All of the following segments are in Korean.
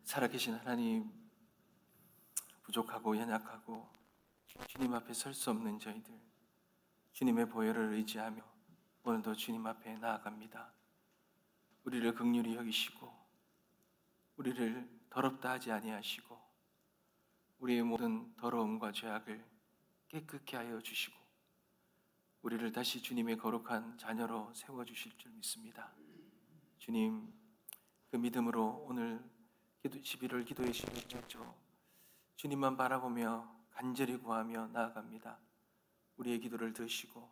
살아계신 하나님, 부족하고 연약하고 주님 앞에 설 수 없는 저희들, 주님의 보혈을 의지하며 오늘도 주님 앞에 나아갑니다. 우리를 긍휼히 여기시고 우리를 더럽다 하지 아니하시고 우리의 모든 더러움과 죄악을 깨끗게 하여 주시고 우리를 다시 주님의 거룩한 자녀로 세워주실 줄 믿습니다. 주님, 그 믿음으로 오늘 11월 기도의 시간이죠. 주님만 바라보며 간절히 구하며 나아갑니다. 우리의 기도를 들으시고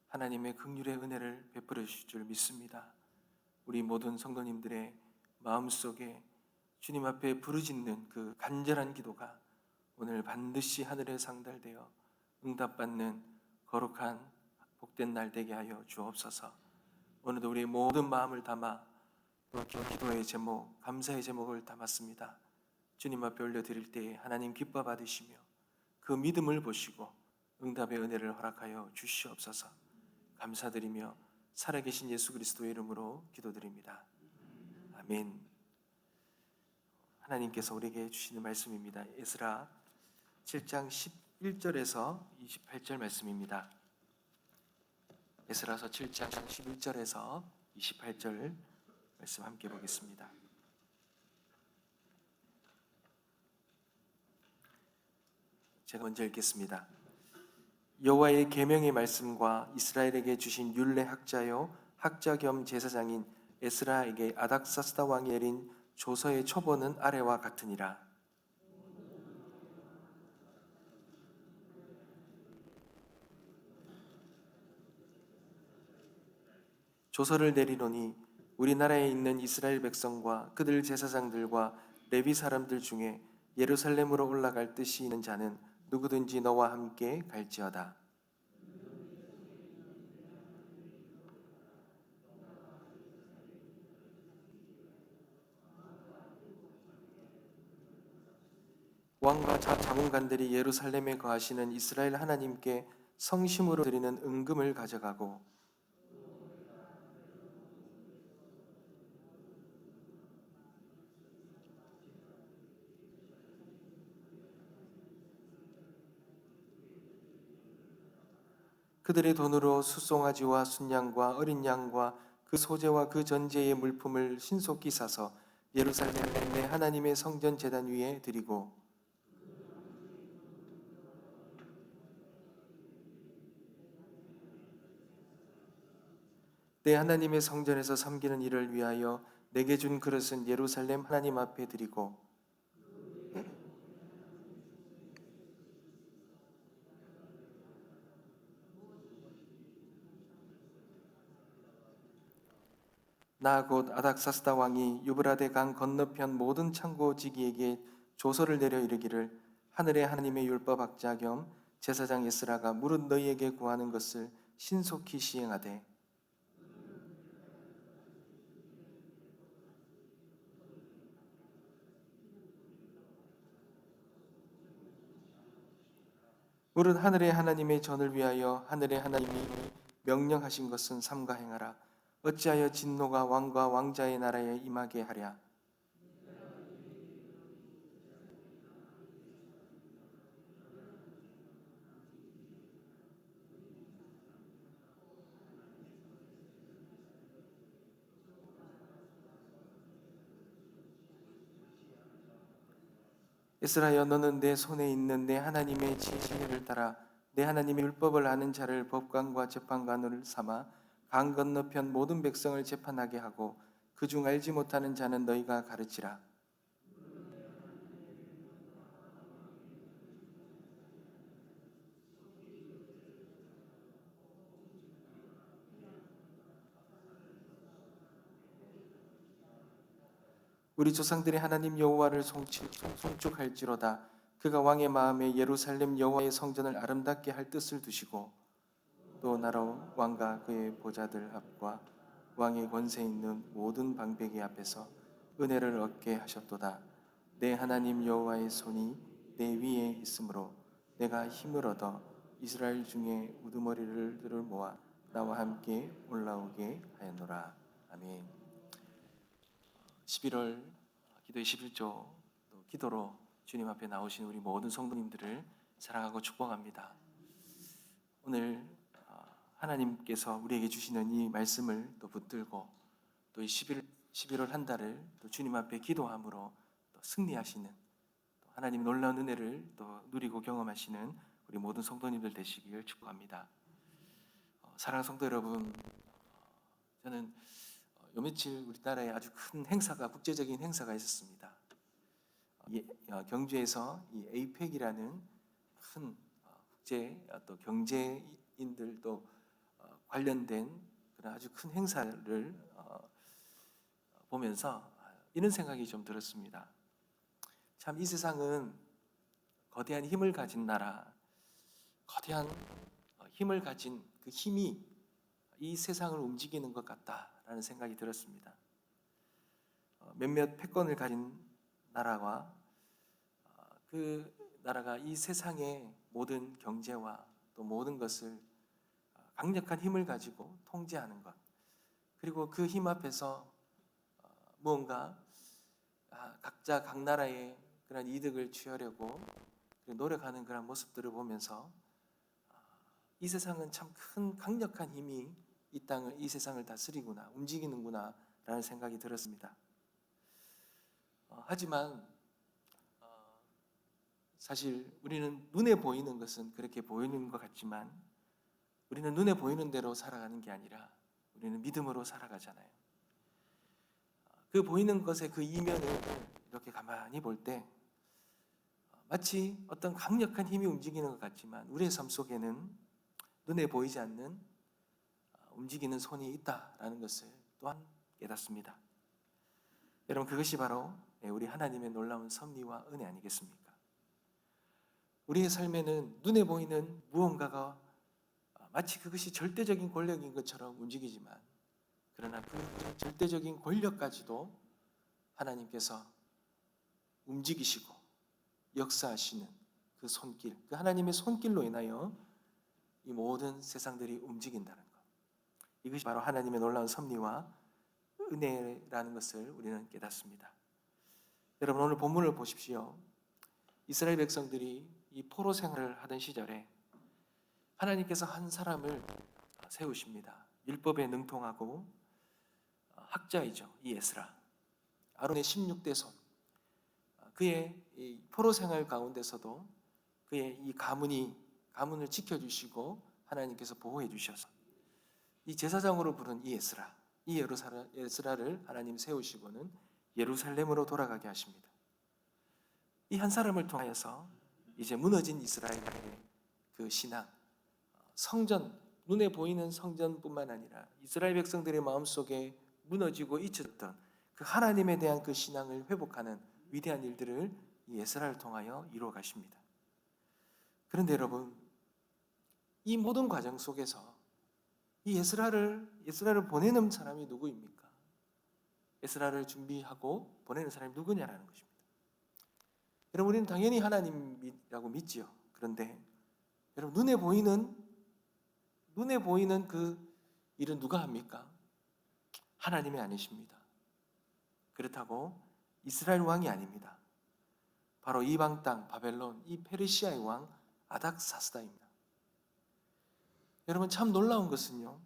하나님의 긍휼의 은혜를 베풀어 주실 줄 믿습니다. 우리 모든 성도님들의 마음속에 주님 앞에 부르짖는 그 간절한 기도가 오늘 반드시 하늘에 상달되어 응답받는 거룩한 복된 날 되게 하여 주옵소서. 오늘도 우리의 모든 마음을 담아 또 기도의 제목, 감사의 제목을 담았습니다. 주님 앞에 올려드릴 때에 하나님 기뻐 받으시며 그 믿음을 보시고 응답의 은혜를 허락하여 주시옵소서. 감사드리며 살아계신 예수 그리스도의 이름으로 기도드립니다. 아멘. 하나님께서 우리에게 주시는 말씀입니다. 에스라 7장 11절에서 28절 말씀입니다. 에스라서 7장 11절에서 28절 말씀 함께 보겠습니다. 제가 먼저 읽겠습니다. 여호와의 계명의 말씀과 이스라엘에게 주신 율례 학자요 학자 겸 제사장인 에스라에게 아닥사스다 왕이 내린 조서의 초본은 아래와 같으니라. 조서를 내리노니 우리나라에 있는 이스라엘 백성과 그들 제사장들과 레위 사람들 중에 예루살렘으로 올라갈 뜻이 있는 자는 누구든지 너와 함께 갈지어다. 왕과 자문관들이 예루살렘에 거하시는 이스라엘 하나님께 성심으로 드리는 은금을 가져가고 그들의 돈으로 숫송아지와 순양과 어린 양과 그 소재와 그 전제의 물품을 신속히 사서 예루살렘 내 하나님의 성전 제단 위에 드리고 내 하나님의 성전에서 섬기는 일을 위하여 내게 준 그릇은 예루살렘 하나님 앞에 드리고 나 곧 아닥사스다 왕이 유브라데 강 건너편 모든 창고지기에게 조서를 내려 이르기를 하늘의 하나님의 율법 학자 겸 제사장 에스라가 무릇 너희에게 구하는 것을 신속히 시행하되 무릇 하늘의 하나님의 전을 위하여 하늘의 하나님이 명령하신 것은 삼가 행하라. 어찌하여 진노가 왕과 왕자의 나라에 임하게 하랴. 에스라여 너는 내 손에 있는 내 하나님의 지시를 따라 내 하나님의 율법을 아는 자를 법관과 재판관을 삼아 강 건너편 모든 백성을 재판하게 하고 그중 알지 못하는 자는 너희가 가르치라. 우리 조상들의 하나님 여호와를 송축할지로다. 그가 왕의 마음에 예루살렘 여호와의 성전을 아름답게 할 뜻을 두시고 또 나로 왕과 그의 보좌들 앞과 왕의 권세 있는 모든 방백의 앞에서 은혜를 얻게 하셨도다. 내 하나님 여호와의 손이 내 위에 있으므로 내가 힘을 얻어 이스라엘 중에 우두머리를 모아 나와 함께 올라오게 하였노라. 아멘. 11월 기도의 11조 또 기도로 주님 앞에 나오신 우리 모든 성도님들을 사랑하고 축복합니다. 오늘 하나님께서 우리에게 주시는 이 말씀을 또 붙들고 또 이 11월 한 달을 또 주님 앞에 기도함으로 또 승리하시는, 또 하나님의 놀라운 은혜를 또 누리고 경험하시는 우리 모든 성도님들 되시길 축복합니다. 사랑하는 성도 여러분, 저는 요 며칠 우리나라에 아주 큰 행사가, 국제적인 행사가 있었습니다. 경주에서 이 APEC이라는 큰 국제 또 경제인들 또 관련된 그런 아주 큰 행사를 보면서 이런 생각이 좀 들었습니다. 참 이 세상은 거대한 힘을 가진 나라, 거대한 힘을 가진 그 힘이 이 세상을 움직이는 것 같다라는 생각이 들었습니다. 몇몇 패권을 가진 나라와 그 나라가 이 세상의 모든 경제와 또 모든 것을 강력한 힘을 가지고 통제하는 것, 그리고 그 힘 앞에서 무언가 각자 각 나라의 그런 이득을 취하려고 노력하는 그런 모습들을 보면서 이 세상은 참 큰 강력한 힘이 이 세상을 다스리구나, 움직이는구나 라는 생각이 들었습니다. 하지만 사실 우리는 눈에 보이는 것은 그렇게 보이는 것 같지만 우리는 눈에 보이는 대로 살아가는 게 아니라 우리는 믿음으로 살아가잖아요. 그 보이는 것의 그 이면을 이렇게 가만히 볼 때 마치 어떤 강력한 힘이 움직이는 것 같지만 우리의 삶 속에는 눈에 보이지 않는 움직이는 손이 있다라는 것을 또한 깨닫습니다. 여러분, 그것이 바로 우리 하나님의 놀라운 섭리와 은혜 아니겠습니까? 우리의 삶에는 눈에 보이는 무언가가 마치 그것이 절대적인 권력인 것처럼 움직이지만, 그러나 그 절대적인 권력까지도 하나님께서 움직이시고 역사하시는 그 손길, 그 하나님의 손길로 인하여 이 모든 세상들이 움직인다는 것, 이것이 바로 하나님의 놀라운 섭리와 은혜라는 것을 우리는 깨닫습니다. 여러분, 오늘 본문을 보십시오. 이스라엘 백성들이 이 포로 생활을 하던 시절에 하나님께서 한 사람을 세우십니다. 율법에 능통하고 학자이죠. 이 에스라, 아론의 16대 손. 그의 이 포로 생활 가운데서도 그의 이 가문을 지켜주시고 하나님께서 보호해 주셔서 이 제사장으로 부른 이 에스라, 이 에스라를 하나님 세우시고는 예루살렘으로 돌아가게 하십니다. 이 한 사람을 통하여서 이제 무너진 이스라엘의 그 신앙, 성전, 눈에 보이는 성전뿐만 아니라 이스라엘 백성들의 마음속에 무너지고 잊혔던 그 하나님에 대한 그 신앙을 회복하는 위대한 일들을 이 에스라를 통하여 이루어 가십니다. 그런데 여러분, 이 모든 과정 속에서 이 에스라를 보내는 사람이 누구입니까? 에스라를 준비하고 보내는 사람이 누구냐라는 것입니다. 여러분, 우리는 당연히 하나님이라고 믿지요. 그런데 여러분, 눈에 보이는 그 일은 누가 합니까? 하나님이 아니십니다. 그렇다고 이스라엘 왕이 아닙니다. 바로 이방 땅 바벨론, 이 페르시아의 왕 아닥사스다입니다. 여러분, 참 놀라운 것은요,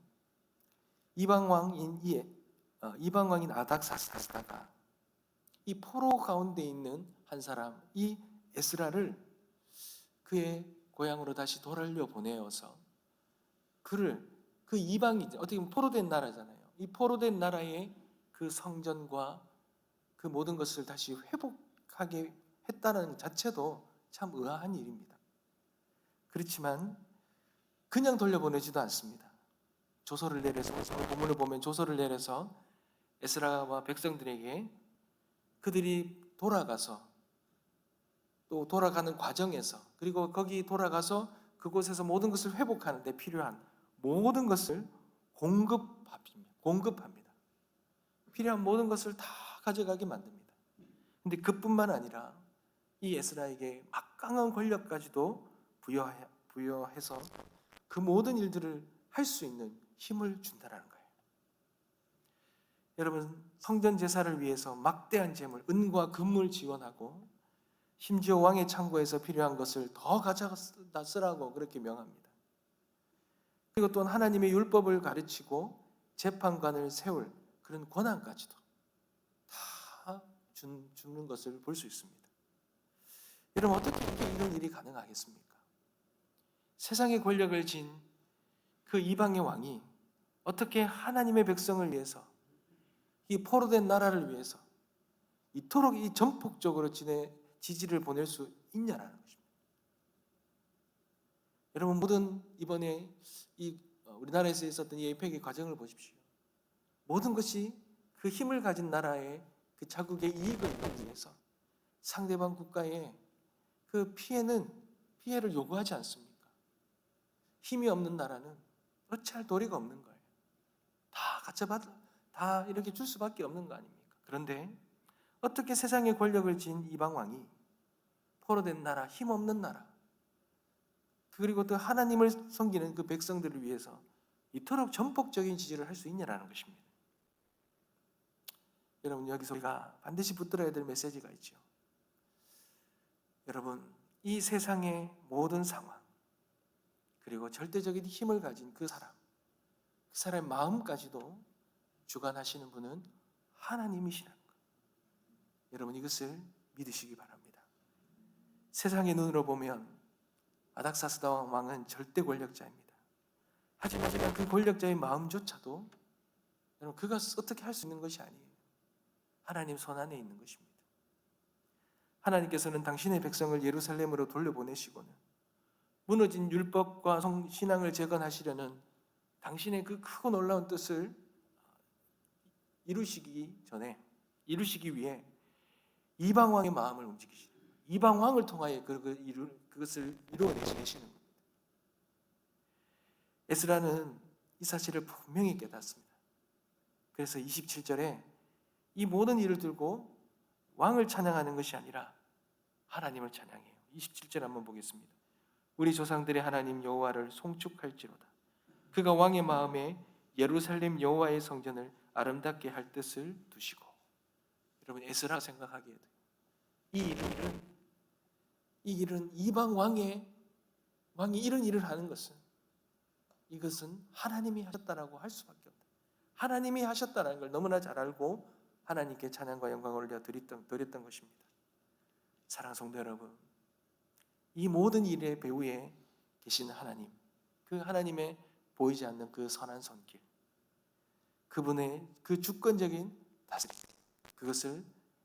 이방 왕인 아닥사스다가 이 포로 가운데 있는 한 사람, 이 에스라를 그의 고향으로 다시 돌려 보내어서 그 이방이 어떻게 보면 포로된 나라잖아요. 이 포로된 나라의 그 성전과 그 모든 것을 다시 회복하게 했다는 자체도 참 의아한 일입니다. 그렇지만 그냥 돌려보내지도 않습니다. 조서를 내려서, 본문을 보면 조서를 내려서 에스라와 백성들에게 그들이 돌아가서 또 돌아가는 과정에서, 그리고 거기 돌아가서 그곳에서 모든 것을 회복하는 데 필요한 모든 것을 공급합니다. 필요한 모든 것을 다 가져가게 만듭니다. 근데 그뿐만 아니라 이 에스라에게 막강한 권력까지도 부여해서 그 모든 일들을 할 수 있는 힘을 준다는 거예요. 여러분, 성전 제사를 위해서 막대한 재물, 은과 금을 지원하고 심지어 왕의 창고에서 필요한 것을 더 가져다 쓰라고 그렇게 명합니다. 그리고 또한 하나님의 율법을 가르치고 재판관을 세울 그런 권한까지도 다 주는 것을 볼 수 있습니다. 여러분, 어떻게 이런 일이 가능하겠습니까? 세상의 권력을 진 그 이방의 왕이 어떻게 하나님의 백성을 위해서, 이 포로된 나라를 위해서 이토록 이 전폭적으로 지지를 보낼 수 있냐라는 것입니다. 여러분, 모든 이번에 우리나라에서 있었던 이 에이펙의 과정을 보십시오. 모든 것이 그 힘을 가진 나라의 그 자국의 이익을 이루기 위해서 상대방 국가의 그 피해를 요구하지 않습니까? 힘이 없는 나라는 어찌할 도리가 없는 거예요. 다 이렇게 줄 수밖에 없는 거 아닙니까? 그런데 어떻게 세상의 권력을 쥔 이방 왕이 포로된 나라, 힘없는 나라, 그리고 또 하나님을 섬기는 그 백성들을 위해서 이토록 전폭적인 지지를 할 수 있냐라는 것입니다. 여러분, 여기서 우리가 반드시 붙들어야 될 메시지가 있죠. 여러분, 이 세상의 모든 상황, 그리고 절대적인 힘을 가진 그 사람의 마음까지도 주관하시는 분은 하나님이시라는 것. 여러분, 이것을 믿으시기 바랍니다. 세상의 눈으로 보면 아닥사스다 왕은 절대 권력자입니다. 하지만 그 권력자의 마음조차도 여러분, 그가 어떻게 할 수 있는 것이 아니에요. 하나님 손 안에 있는 것입니다. 하나님께서는 당신의 백성을 예루살렘으로 돌려보내시고는 무너진 율법과 신앙을 재건하시려는 당신의 그 크고 놀라운 뜻을 이루시기 위해 이방 왕의 마음을 움직이시는 거예요. 이방 왕을 통하여 그것을 이루어내시는 겁니다. 에스라는 이 사실을 분명히 깨닫습니다. 그래서 27절에 이 모든 일을 들고 왕을 찬양하는 것이 아니라 하나님을 찬양해요. 27절 한번 보겠습니다. 우리 조상들의 하나님 여호와를 송축할지로다. 그가 왕의 마음에 예루살렘 여호와의 성전을 아름답게 할 뜻을 두시고. 여러분, 에스라 생각하기에 이 일은 이방 왕이 이런 일을 하는 이것은 하나님이 하셨다라고 할 수밖에 없다. 하나님이 하셨다는 걸 너무나 잘 알고 하나님께 찬양과 영광을 올려 드렸던 것입니다. 사랑하는 성도 여러분, 이 모든 일의 배후에 계신 하나님, 그 하나님의 보이지 않는 그 선한 손길, 그분의 그 주권적인 다스림, 그것을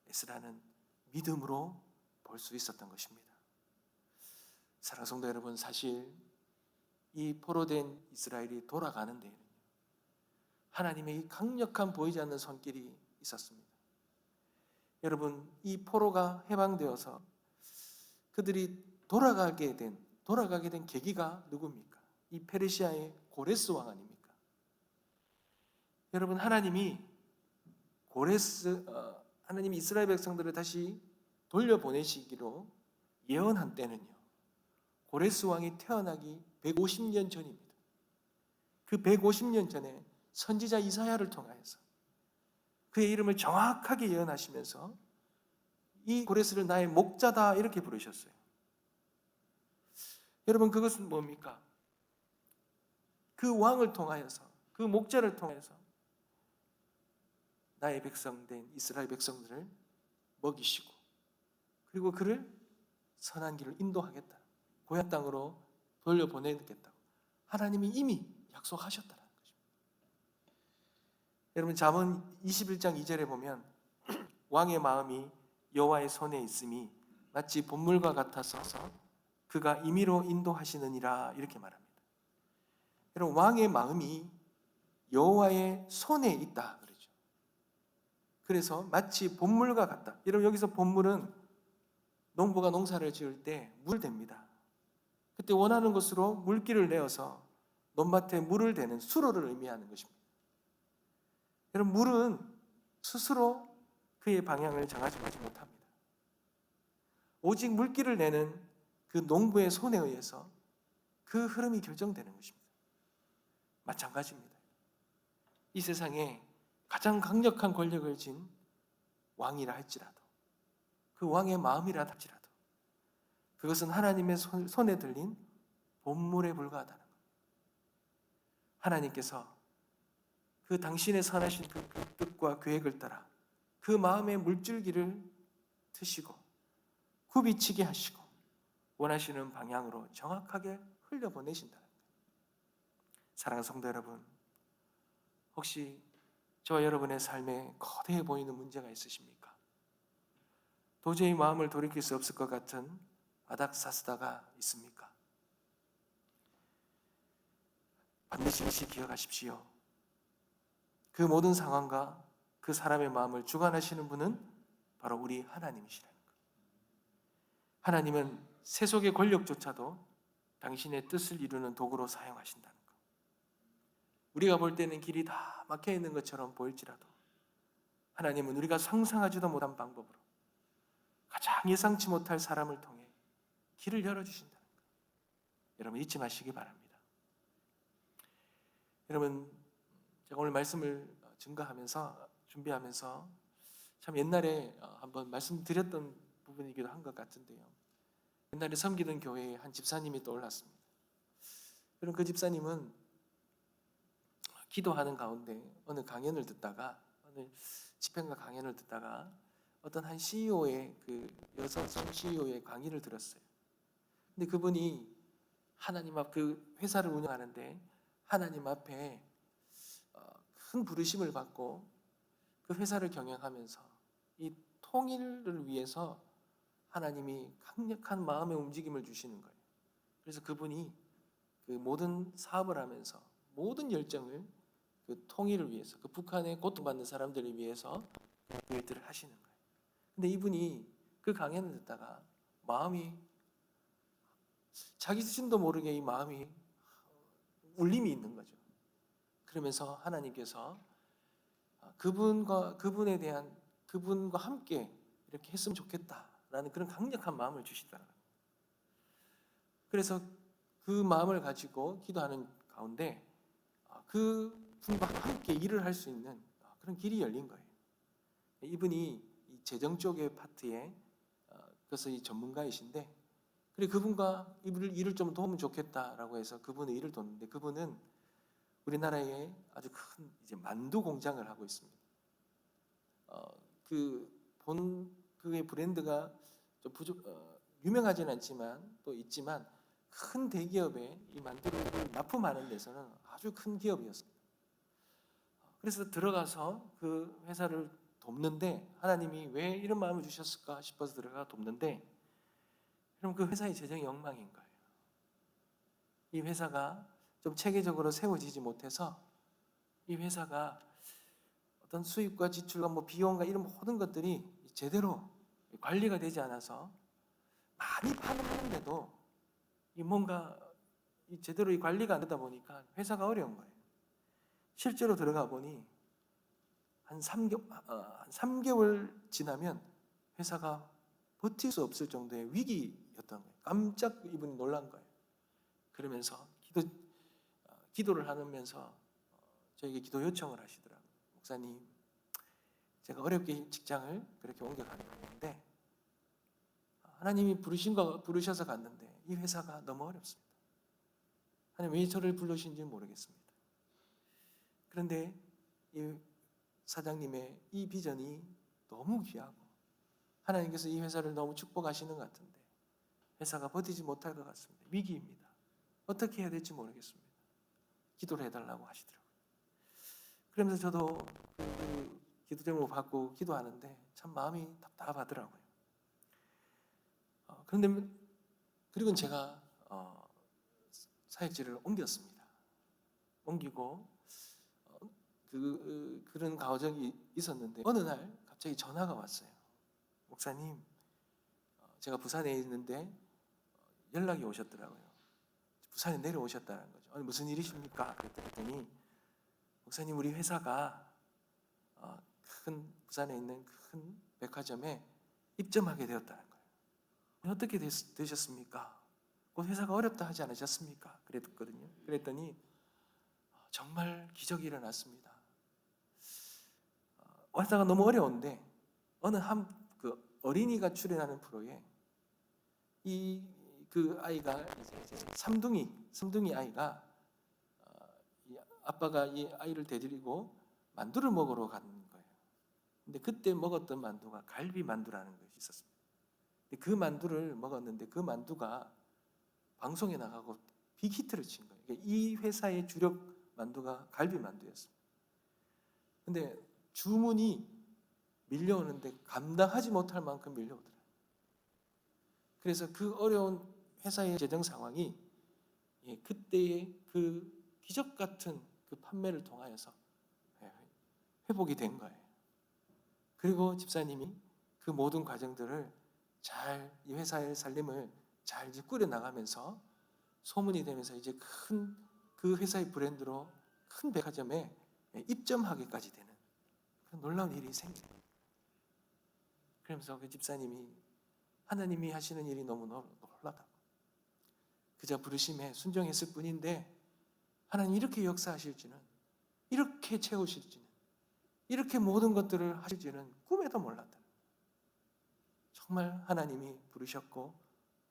에스라는 믿음으로 볼 수 있었던 것입니다. 사랑하는 성도 여러분, 사실 이 포로된 이스라엘이 돌아가는 데에는 하나님의 이 강력한 보이지 않는 손길이 있었습니다. 여러분, 이 포로가 해방되어서 그들이 돌아가게 된 계기가 누굽니까? 이 페르시아의 고레스 왕 아닙니까? 여러분, 하나님이 이스라엘 백성들을 다시 돌려보내시기로 예언한 때는요, 고레스 왕이 태어나기 150년 전입니다. 그 150년 전에 선지자 이사야를 통하여서 그의 이름을 정확하게 예언하시면서 이 고레스를 나의 목자다 이렇게 부르셨어요. 여러분, 그것은 뭡니까? 그 왕을 통하여서, 그 목자를 통해서 나의 백성된 이스라엘 백성들을 먹이시고, 그리고 그를 선한 길을 인도하겠다, 고향 땅으로 돌려보내겠다고 하나님이 이미 약속하셨다는 것입니다. 여러분, 잠언 21장 2절에 보면 왕의 마음이 여호와의 손에 있음이 마치 봇물과 같아서 그가 임의로 인도하시느니라 이렇게 말합니다. 여러분, 왕의 마음이 여호와의 손에 있다 그러죠. 그래서 마치 봇물과 같다. 여러분, 여기서 봇물은 농부가 농사를 지을 때 물 댑니다. 그때 원하는 곳으로 물기를 내어서 논밭에 물을 대는 수로를 의미하는 것입니다. 여러분, 물은 스스로 그의 방향을 정하지 못합니다. 오직 물기를 내는 그 농부의 손에 의해서 그 흐름이 결정되는 것입니다. 마찬가지입니다. 이 세상에 가장 강력한 권력을 진 왕이라 할지라도, 그 왕의 마음이라 할지라도 그것은 하나님의 손에 들린 본물에 불과하다는 것. 하나님께서 그 당신의 선하신 그 뜻과 계획을 따라 그 마음의 물줄기를 트시고 굽이치게 하시고 원하시는 방향으로 정확하게 흘려보내신다는 거예요. 사랑하는 성도 여러분, 혹시 저와 여러분의 삶에 거대해 보이는 문제가 있으십니까? 도저히 마음을 돌이킬 수 없을 것 같은 바닥사스다가 있습니까? 반드시 기억하십시오. 그 모든 상황과 그 사람의 마음을 주관하시는 분은 바로 우리 하나님이시라는 것. 하나님은 세속의 권력조차도 당신의 뜻을 이루는 도구로 사용하신다는 것. 우리가 볼 때는 길이 다 막혀 있는 것처럼 보일지라도 하나님은 우리가 상상하지도 못한 방법으로 가장 예상치 못할 사람을 통해 길을 열어주신다는 것. 여러분 잊지 마시기 바랍니다. 여러분, 제가 오늘 말씀을 준비하면서 참 옛날에 한번 말씀드렸던 부분이기도 한 것 같은데요. 옛날에 섬기던 교회에 한 집사님이 떠올랐습니다. 그럼 그 집사님은 기도하는 가운데 어느 집회인가 강연을 듣다가 어떤 한 CEO의 여성 CEO의 강의를 들었어요. 근데 그분이 하나님 앞 그 회사를 운영하는데 하나님 앞에 큰 부르심을 받고 그 회사를 경영하면서 이 통일을 위해서 하나님이 강력한 마음의 움직임을 주시는 거예요. 그래서 그분이 그 모든 사업을 하면서 모든 열정을 그 통일을 위해서, 그 북한에 고통받는 사람들을 위해서 그 일들을 하시는 거예요. 근데 이분이 그 강연을 듣다가 마음이, 자기 자신도 모르게 이 마음이 울림이 있는 거죠. 그러면서 하나님께서 그분과 함께 이렇게 했으면 좋겠다라는 그런 강력한 마음을 주시더라고요. 그래서 그 마음을 가지고 기도하는 가운데 그분과 함께 일을 할 수 있는 그런 길이 열린 거예요. 이분이 이 재정 쪽의 파트에 그래서 이 전문가이신데, 그리고 그분과 일을 좀 도우면 좋겠다라고 해서 그분의 일을 돕는데, 그분은 우리나라에 아주 큰 이제 만두 공장을 하고 있습니다. 그의 브랜드가 좀 유명하진 않지만 또 있지만 큰 대기업에 이 만두를 납품하는 데서는 아주 큰 기업이었습니다. 그래서 들어가서 그 회사를 돕는데, 하나님이 왜 이런 마음을 주셨을까 싶어서 들어가 돕는데, 그럼 그 회사의 재정이 엉망인 거예요. 이 회사가 좀 체계적으로 세워지지 못해서 이 회사가 어떤 수입과 지출과 비용과 이런 모든 것들이 제대로 관리가 되지 않아서 많이 파는데도 뭔가 제대로 이 관리가 안 되다 보니까 회사가 어려운 거예요. 실제로 들어가 보니 한 3개월 지나면 회사가 버틸 수 없을 정도의 위기였던 거예요. 깜짝 이분이 놀란 거예요. 그러면서 기도를 하면서 저에게 기도 요청을 하시더라고요. 목사님, 제가 어렵게 직장을 그렇게 옮겨가는데 하나님이 부르셔서 갔는데 이 회사가 너무 어렵습니다. 하나님 왜 저를 부르신지 모르겠습니다. 그런데 이 사장님의 이 비전이 너무 귀하고 하나님께서 이 회사를 너무 축복하시는 것 같은데 회사가 버티지 못할 것 같습니다. 위기입니다. 어떻게 해야 될지 모르겠습니다. 기도를 해달라고 하시더라고요. 그러면서 저도 기도 제목 받고 기도하는데 참 마음이 답답하더라고요. 그리고 제가 사역지를 옮겼습니다. 옮기고 그런 과정이 있었는데 어느 날 갑자기 전화가 왔어요. 목사님, 제가 부산에 있는데 연락이 오셨더라고요. 부산에 내려오셨다는 거죠. 아니, 무슨 일이십니까? 그랬더니 목사님, 우리 회사가 부산에 있는 큰 백화점에 입점하게 되었다는 거예요. 어떻게 되셨습니까? 그 회사가 어렵다 하지 않으셨습니까? 그랬더니 정말 기적이 일어났습니다. 회사가 너무 어려운데 어느 그 어린이가 출연하는 프로에 그 아이가 이제 삼둥이 아이가 이 아빠가 이 아이를 데리고 만두를 먹으러 간 거예요. 근데 그때 먹었던 만두가 갈비 만두라는 것이 있었습니다. 근데 그 만두를 먹었는데 그 만두가 방송에 나가고 빅히트를 친 거예요. 그러니까 이 회사의 주력 만두가 갈비 만두였습니다. 근데 주문이 밀려오는데 감당하지 못할 만큼 밀려오더라고요. 그래서 그 어려운 회사의 재정 상황이 그때의 그 기적 같은 그 판매를 통하여서 회복이 된 거예요. 그리고 집사님이 그 모든 과정들을 잘 이 회사의 살림을 잘 이제 꾸려 나가면서 소문이 되면서 이제 큰 그 회사의 브랜드로 큰 백화점에 입점하기까지 되는 그런 놀라운 일이 생겨요. 그러면서 그 집사님이 하나님이 하시는 일이 너무 놀라다고, 그저 부르심에 순종했을 뿐인데 하나님 이렇게 역사하실지는, 이렇게 채우실지는, 이렇게 모든 것들을 하실지는 꿈에도 몰랐다. 정말 하나님이 부르셨고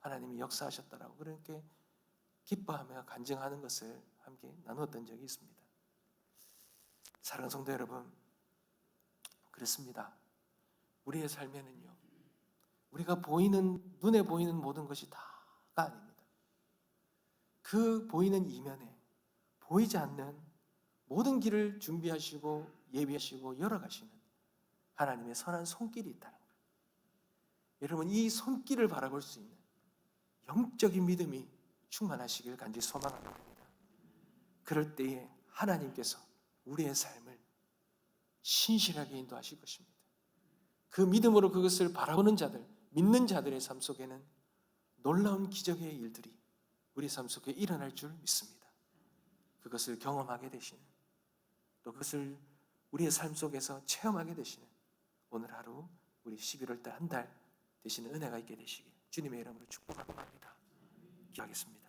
하나님이 역사하셨다라고 그렇게 기뻐하며 간증하는 것을 함께 나누었던 적이 있습니다. 사랑하는 성도 여러분, 그렇습니다. 우리의 삶에는요, 우리가 눈에 보이는 모든 것이 다가 아닙니다. 그 보이는 이면에 보이지 않는 모든 길을 준비하시고 예비하시고 열어가시는 하나님의 선한 손길이 있다는 거예요. 여러분, 이 손길을 바라볼 수 있는 영적인 믿음이 충만하시길 간절히 소망합니다. 그럴 때에 하나님께서 우리의 삶을 신실하게 인도하실 것입니다. 그 믿음으로 그것을 바라보는 자들, 믿는 자들의 삶 속에는 놀라운 기적의 일들이 우리 삶 속에 일어날 줄 믿습니다. 그것을 경험하게 되시는, 또 그것을 우리의 삶 속에서 체험하게 되시는 오늘 하루, 우리 11월 달 한 달 되시는 은혜가 있게 되시길 주님의 이름으로 축복하고 갑니다. 기도하겠습니다.